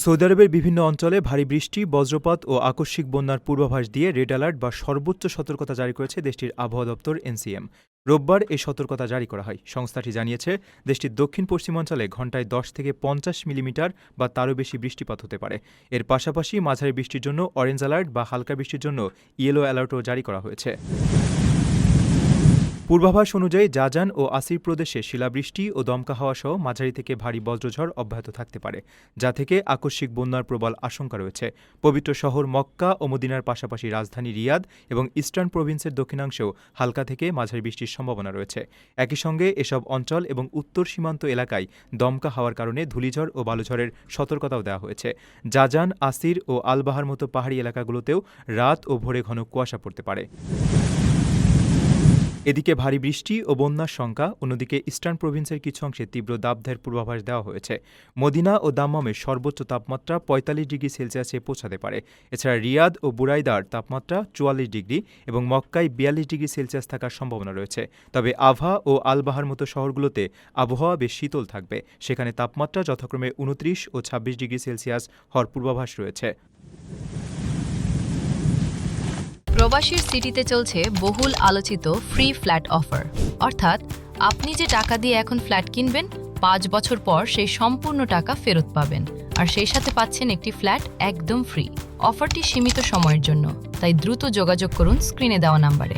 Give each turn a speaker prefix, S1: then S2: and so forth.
S1: Saudi আরবের বিভিন্ন অঞ্চলে ভারী বৃষ্টি, বজ্রপাত ও আকস্মিক বন্যার পূর্বাভাস দিয়ে রেড অ্যালার্ট বা সর্বোচ্চ সতর্কতা জারি করেছে দেশটির আবহাওয়া দপ্তর এনসিএম। রোববার এই সতর্কতা জারি করা হয়। সংস্থাটি জানিয়েছে, দেশটির দক্ষিণ পশ্চিমাঞ্চলে ঘণ্টায় 10 থেকে 50 মিলিমিটার বা তারও বেশি বৃষ্টিপাত হতে পারে। এর পাশাপাশি মাঝারি বৃষ্টির জন্য অরেঞ্জ অ্যালার্ট বা হালকা বৃষ্টির জন্য ইয়েলো অ্যালার্টও জারি করা হয়েছে। পূর্বাভাস অনুযায়ী জাজান ও আসির প্রদেশে শিলাবৃষ্টি ও দমকা হাওয়া সহ মাঝারি থেকে ভারী বজ্রঝড় অব্যাহত থাকতে পারে, যা থেকে আকস্মিক বন্যার প্রবল আশঙ্কা রয়েছে। পবিত্র শহর মক্কা ও মদিনার পাশাপাশি রাজধানী রিয়াদ এবং ইস্টার্ন প্রভিন্সের দক্ষিণাংশেও হালকা থেকে মাঝারি বৃষ্টির সম্ভাবনা রয়েছে। একই সঙ্গে এসব অঞ্চল এবং উত্তর সীমান্ত এলাকায় দমকা হাওয়ার কারণে ধূলিঝড় ও বালুঝড়ের সতর্কতাও দেওয়া হয়েছে। জাজান, আসির ও আলবাহার মতো পাহাড়ি এলাকাগুলোতেও রাত ও ভোরে ঘন কুয়াশা পড়তে পারে। এদিকে ভারী বৃষ্টি ও বন্যার শঙ্কা, অন্যদিকে ইস্টার্ন প্রভিন্সের কিছু অংশে তীব্র দাবদাহের পূর্বাভাস দেওয়া হয়েছে। মদিনা ও দাম্মামের সর্বোচ্চ তাপমাত্রা 45 ডিগ্রি সেলসিয়াসে পৌঁছাতে পারে। এছাড়া রিয়াদ ও বুরাইদার তাপমাত্রা 44 ডিগ্রি এবং মক্কায় 42 ডিগ্রি সেলসিয়াস থাকার সম্ভাবনা রয়েছে। তবে আভা ও আলবাহার মতো শহরগুলোতে আবহাওয়া বেশ শীতল থাকবে। সেখানে তাপমাত্রা যথাক্রমে 29 ও 26 ডিগ্রি সেলসিয়াস হওয়ার পূর্বাভাস রয়েছে।
S2: প্রবাসীর সিটিতে চলছে বহুল আলোচিত ফ্রি ফ্ল্যাট অফার, অর্থাৎ আপনি যে টাকা দিয়ে এখন ফ্ল্যাট কিনবেন, 5 বছর পর সেই সম্পূর্ণ টাকা ফেরত পাবেন, আর সেই সাথে পাচ্ছেন একটি ফ্ল্যাট একদম ফ্রি। অফারটি সীমিত সময়ের জন্য, তাই দ্রুত যোগাযোগ করুন স্ক্রিনে দেওয়া নাম্বারে।